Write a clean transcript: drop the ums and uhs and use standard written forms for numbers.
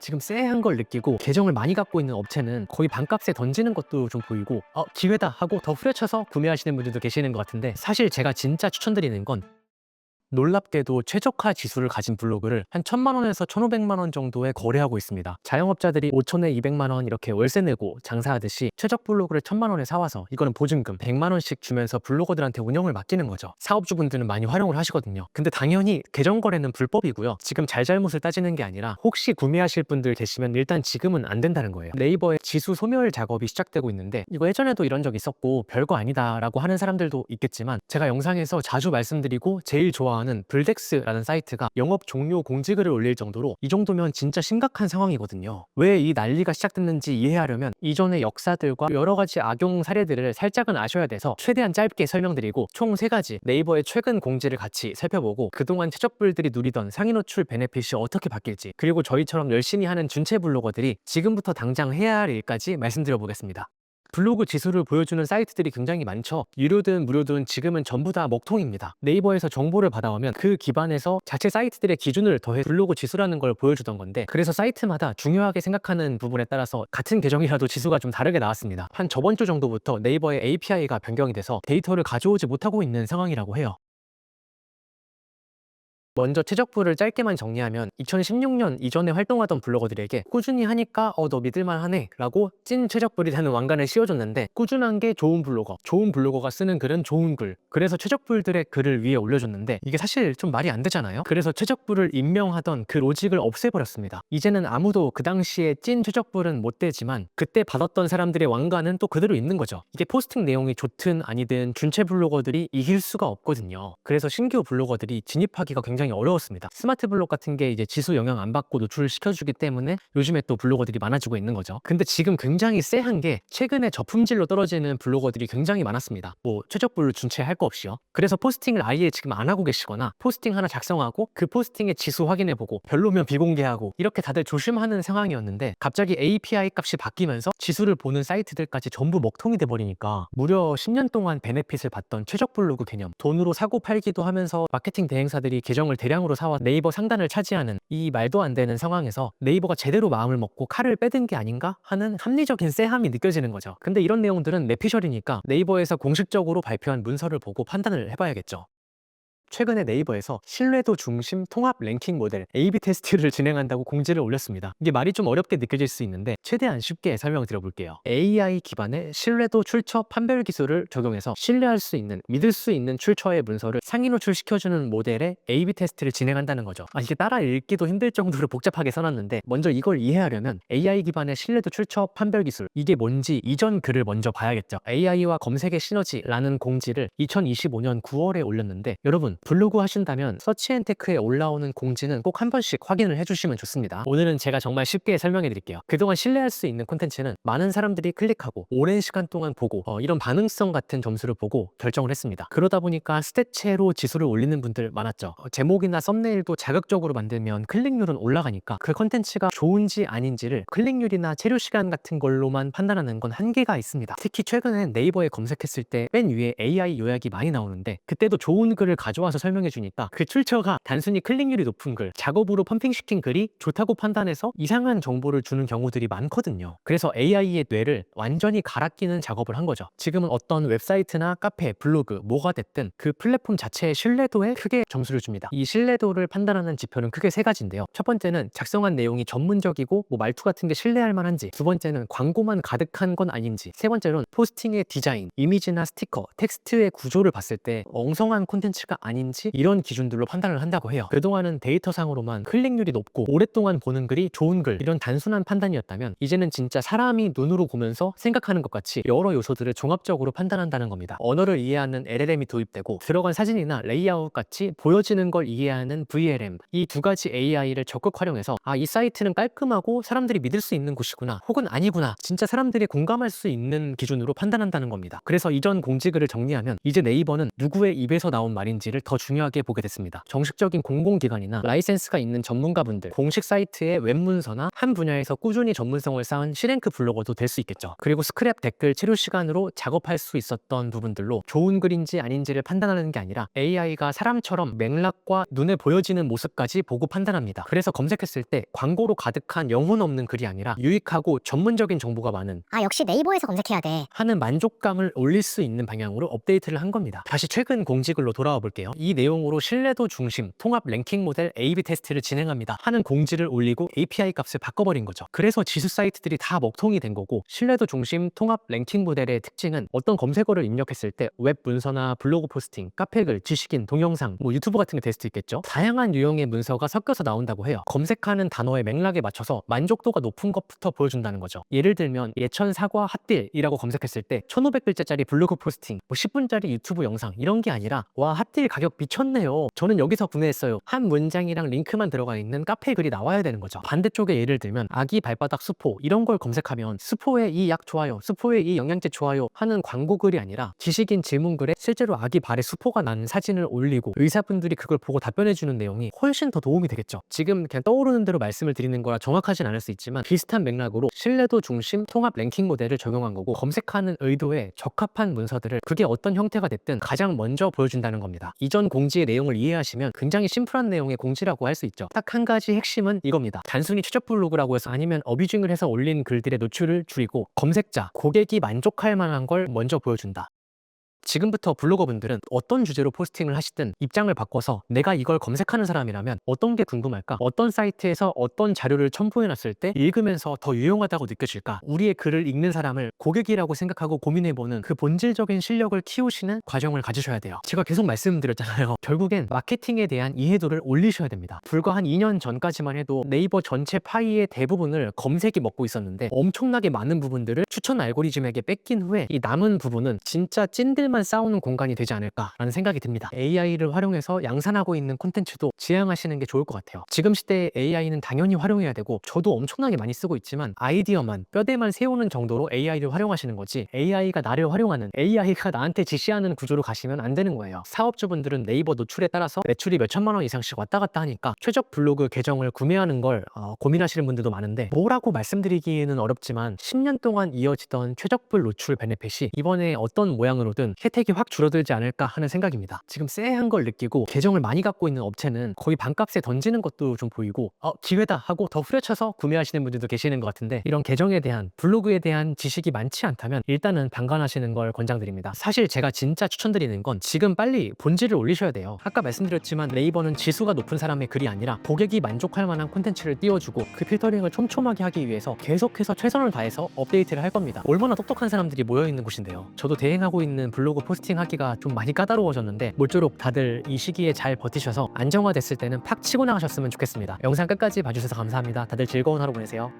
지금 쎄한 걸 느끼고 계정을 많이 갖고 있는 업체는 거의 반값에 던지는 것도 좀 보이고 기회다 하고 더 후려쳐서 구매하시는 분들도 계시는 것 같은데, 사실 제가 진짜 추천드리는 건 놀랍게도 최저가 지수를 가진 블로그를 한 1,000만 원에서 1,500만 원 정도에 거래하고 있습니다. 자영업자들이 5천에 200만 원 이렇게 월세 내고 장사하듯이 최적 블로그를 1,000만 원에 사와서 이거는 보증금 100만 원씩 주면서 블로거들한테 운영을 맡기는 거죠. 사업주분들은 많이 활용을 하시거든요. 근데 당연히 계정 거래는 불법이고요. 지금 잘잘못을 따지는 게 아니라 혹시 구매하실 분들 계시면 일단 지금은 안 된다는 거예요. 네이버에 지수 소멸 작업이 시작되고 있는데, 이거 예전에도 이런 적 있었고 별거 아니다 라고 하는 사람들도 있겠지만, 제가 영상에서 자주 말씀드리고 제일 좋아하는 블덱스라는 사이트가 영업 종료 공지글을 올릴 정도로 이 정도면 진짜 심각한 상황이거든요. 왜 이 난리가 시작됐는지 이해하려면 이전의 역사들과 여러 가지 악용 사례들을 살짝은 아셔야 돼서 최대한 짧게 설명드리고, 총 3가지 네이버의 최근 공지를 같이 살펴보고 그동안 최적불들이 누리던 상위 노출 베네핏이 어떻게 바뀔지, 그리고 저희처럼 열심히 하는 준체 블로거들이 지금부터 당장 해야 할 일까지 말씀드려 보겠습니다. 블로그 지수를 보여주는 사이트들이 굉장히 많죠. 유료든 무료든 지금은 전부 다 먹통입니다. 네이버에서 정보를 받아오면 그 기반에서 자체 사이트들의 기준을 더해 블로그 지수라는 걸 보여주던 건데, 그래서 사이트마다 중요하게 생각하는 부분에 따라서 같은 계정이라도 지수가 좀 다르게 나왔습니다. 한 저번 주 정도부터 네이버의 API가 변경이 돼서 데이터를 가져오지 못하고 있는 상황이라고 해요. 먼저 최적부를 짧게만 정리하면 2016년 이전에 활동하던 블로거들에게 꾸준히 하니까 너 믿을만 하네 라고 찐 최적불이 되는 왕관을 씌워줬는데, 꾸준한 게 좋은 블로거, 좋은 블로거가 쓰는 글은 좋은 글, 그래서 최적불들의 글을 위에 올려줬는데 이게 사실 좀 말이 안 되잖아요. 그래서 최적불을 임명하던 그 로직을 없애버렸습니다. 이제는 아무도 그 당시에 찐 최적불은 못 되지만 그때 받았던 사람들의 왕관은 또 그대로 있는 거죠. 이게 포스팅 내용이 좋든 아니든 준체 블로거들이 이길 수가 없거든요. 그래서 신규 블로거들이 진입하기가 굉장히 어려웠습니다. 스마트 블록 같은 게 이제 지수 영향 안 받고 노출을 시켜주기 때문에 요즘에 또 블로거들이 많아지고 있는 거죠. 근데 지금 굉장히 쎄한 게 최근에 저품질로 떨어지는 블로거들이 굉장히 많았습니다. 뭐 최적불 준체할 거 없이요. 그래서 포스팅을 아예 지금 안 하고 계시거나 포스팅 하나 작성하고 그 포스팅의 지수 확인해보고 별로면 비공개하고 이렇게 다들 조심하는 상황이었는데, 갑자기 API 값이 바뀌면서 지수를 보는 사이트들까지 전부 먹통이 돼버리니까 무려 10년 동안 베네핏을 받던 최적 블로그 개념, 돈으로 사고 팔기도 하면서 마케팅 대행사들이 계정을 대량으로 사와 네이버 상단을 차지하는 이 말도 안 되는 상황에서 네이버가 제대로 마음을 먹고 칼을 빼든 게 아닌가 하는 합리적인 쎄함이 느껴지는 거죠. 근데 이런 내용들은 내피셜이니까 네이버에서 공식적으로 발표한 문서를 보고 판단을 해봐야겠죠. 최근에 네이버에서 신뢰도 중심 통합 랭킹 모델 A/B 테스트를 진행한다고 공지를 올렸습니다. 이게 말이 좀 어렵게 느껴질 수 있는데 최대한 쉽게 설명드려 볼게요. AI 기반의 신뢰도 출처 판별 기술을 적용해서 신뢰할 수 있는, 믿을 수 있는 출처의 문서를 상위 노출시켜주는 모델의 A/B 테스트를 진행한다는 거죠. 이게 따라 읽기도 힘들 정도로 복잡하게 써놨는데, 먼저 이걸 이해하려면 AI 기반의 신뢰도 출처 판별 기술, 이게 뭔지 이전 글을 먼저 봐야겠죠. AI와 검색의 시너지라는 공지를 2025년 9월에 올렸는데, 여러분 블로그 하신다면 서치앤테크에 올라오는 공지는 꼭 한 번씩 확인을 해주시면 좋습니다. 오늘은 제가 정말 쉽게 설명해 드릴게요. 그동안 신뢰할 수 있는 콘텐츠는 많은 사람들이 클릭하고 오랜 시간 동안 보고 이런 반응성 같은 점수를 보고 결정을 했습니다. 그러다 보니까 스탯체로 지수를 올리는 분들 많았죠. 제목이나 썸네일도 자극적으로 만들면 클릭률은 올라가니까 그 콘텐츠가 좋은지 아닌지를 클릭률이나 체류 시간 같은 걸로만 판단하는 건 한계가 있습니다. 특히 최근엔 네이버에 검색했을 때 맨 위에 AI 요약이 많이 나오는데, 그때도 좋은 글을 가져와서 설명해 주니까 그 출처가 단순히 클릭률이 높은 글, 작업으로 펌핑시킨 글이 좋다고 판단해서 이상한 정보를 주는 경우들이 많거든요. 그래서 AI의 뇌를 완전히 갈아 끼는 작업을 한 거죠. 지금은 어떤 웹사이트나 카페, 블로그, 뭐가 됐든 그 플랫폼 자체의 신뢰도에 크게 점수를 줍니다. 이 신뢰도를 판단하는 지표는 크게 3가지인데요. 첫 번째는 작성한 내용이 전문적이고 말투 같은 게 신뢰할 만한지, 두 번째는 광고만 가득한 건 아닌지, 세 번째로는 포스팅의 디자인, 이미지나 스티커, 텍스트의 구조를 봤을 때 엉성한 콘텐츠가 아닌지, 이런 기준들로 판단을 한다고 해요. 그동안은 데이터상으로만 클릭률이 높고 오랫동안 보는 글이 좋은 글, 이런 단순한 판단이었다면 이제는 진짜 사람이 눈으로 보면서 생각하는 것 같이 여러 요소들을 종합적으로 판단한다는 겁니다. 언어를 이해하는 LLM이 도입되고 들어간 사진이나 레이아웃 같이 보여지는 걸 이해하는 VLM, 이 2가지 AI를 적극 활용해서 이 사이트는 깔끔하고 사람들이 믿을 수 있는 곳이구나, 혹은 아니구나, 진짜 사람들이 공감할 수 있는 기준으로 판단한다는 겁니다. 그래서 이전 공지글을 정리하면 이제 네이버는 누구의 입에서 나온 말인지를 더 중요하게 보게 됐습니다. 정식적인 공공기관이나 라이센스가 있는 전문가분들, 공식 사이트의 웹문서나 한 분야에서 꾸준히 전문성을 쌓은 C랭크 블로거도 될 수 있겠죠. 그리고 스크랩 댓글 치료 시간으로 작업할 수 있었던 부분들로 좋은 글인지 아닌지를 판단하는 게 아니라 AI가 사람처럼 맥락과 눈에 보여지는 모습까지 보고 판단합니다. 그래서 검색했을 때 광고로 가득한 영혼 없는 글이 아니라 유익하고 전문적인 정보가 많은 아, 역시 네이버에서 검색해야 돼. 하는 만족감을 올릴 수 있는 방향으로 업데이트를 한 겁니다. 다시 최근 공지글로 돌아와 볼게요. 이 내용으로 신뢰도 중심 통합 랭킹 모델 A/B 테스트를 진행합니다 하는 공지를 올리고 API 값을 바꿔버린 거죠. 그래서 지수 사이트들이 다 먹통이 된 거고, 신뢰도 중심 통합 랭킹 모델의 특징은 어떤 검색어를 입력했을 때 웹 문서나 블로그 포스팅, 카페글, 지식인, 동영상, 유튜브 같은 게 될 수도 있겠죠. 다양한 유형의 문서가 섞여서 나온다고 해요. 검색하는 단어의 맥락에 맞춰서 만족도가 높은 것부터 보여준다는 거죠. 예를 들면 예천 사과 핫딜이라고 검색했을 때 1500글자짜리 블로그 포스팅, 10분짜리 유튜브 영상 이런 게 아니라 와 핫딜 가격 미쳤네요, 저는 여기서 구매했어요, 한 문장이랑 링크만 들어가 있는 카페 글이 나와야 되는 거죠. 반대쪽에 예를 들면 아기 발바닥 수포 이런 걸 검색하면 스포에 이 약 좋아요, 스포에 이 영양제 좋아요 하는 광고 글이 아니라 지식인 질문글에 실제로 아기 발에 수포가 난 사진을 올리고 의사분들이 그걸 보고 답변해주는 내용이 훨씬 더 도움이 되겠죠. 지금 그냥 떠오르는 대로 말씀을 드리는 거라 정확하진 않을 수 있지만 비슷한 맥락으로 신뢰도 중심 통합 랭킹 모델을 적용한 거고, 검색하는 의도에 적합한 문서들을 그게 어떤 형태가 됐든 가장 먼저 보여준다는 겁니다. 이전 공지의 내용을 이해하시면 굉장히 심플한 내용의 공지라고 할 수 있죠. 딱 한 가지 핵심은 이겁니다. 단순히 최적 블로그라고 해서 아니면 어뷰징을 해서 올린 글들의 노출을 줄이고 검색자, 고객이 만족할 만한 걸 먼저 보여준다. 지금부터 블로거분들은 어떤 주제로 포스팅을 하시든 입장을 바꿔서 내가 이걸 검색하는 사람이라면 어떤 게 궁금할까? 어떤 사이트에서 어떤 자료를 첨부해놨을 때 읽으면서 더 유용하다고 느껴질까? 우리의 글을 읽는 사람을 고객이라고 생각하고 고민해보는 그 본질적인 실력을 키우시는 과정을 가지셔야 돼요. 제가 계속 말씀드렸잖아요. 결국엔 마케팅에 대한 이해도를 올리셔야 됩니다. 불과 한 2년 전까지만 해도 네이버 전체 파이의 대부분을 검색이 먹고 있었는데 엄청나게 많은 부분들을 추천 알고리즘에게 뺏긴 후에 이 남은 부분은 진짜 찐들만 싸우는 공간이 되지 않을까라는 생각이 듭니다. AI를 활용해서 양산하고 있는 콘텐츠도 지향하시는 게 좋을 것 같아요. 지금 시대에 AI는 당연히 활용해야 되고 저도 엄청나게 많이 쓰고 있지만 아이디어만 뼈대만 세우는 정도로 AI를 활용하시는 거지 AI가 나를 활용하는, AI가 나한테 지시하는 구조로 가시면 안 되는 거예요. 사업주분들은 네이버 노출에 따라서 매출이 몇 천만 원 이상씩 왔다 갔다 하니까 최적 블로그 계정을 구매하는 걸 고민하시는 분들도 많은데, 뭐라고 말씀드리기는 어렵지만 10년 동안 이어지던 최적불 노출 베네핏이 이번에 어떤 모양으로든 혜택이 확 줄어들지 않을까 하는 생각입니다. 지금 쎄한 걸 느끼고 계정을 많이 갖고 있는 업체는 거의 반값에 던지는 것도 좀 보이고 기회다 하고 더 후려쳐서 구매하시는 분들도 계시는 것 같은데, 이런 계정에 대한, 블로그에 대한 지식이 많지 않다면 일단은 방관하시는 걸 권장드립니다. 사실 제가 진짜 추천드리는 건 지금 빨리 본질을 올리셔야 돼요. 아까 말씀드렸지만 네이버는 지수가 높은 사람의 글이 아니라 고객이 만족할 만한 콘텐츠를 띄워주고 그 필터링을 촘촘하게 하기 위해서 계속해서 최선을 다해서 업데이트를 할 겁니다. 얼마나 똑똑한 사람들이 모여있는 곳인데요. 저도 대행하고 있는 블로그 포스팅 하기가 좀 많이 까다로워졌는데 모쪼록 다들 이 시기에 잘 버티셔서 안정화됐을 때는 팍 치고 나가셨으면 좋겠습니다. 영상 끝까지 봐주셔서 감사합니다. 다들 즐거운 하루 보내세요.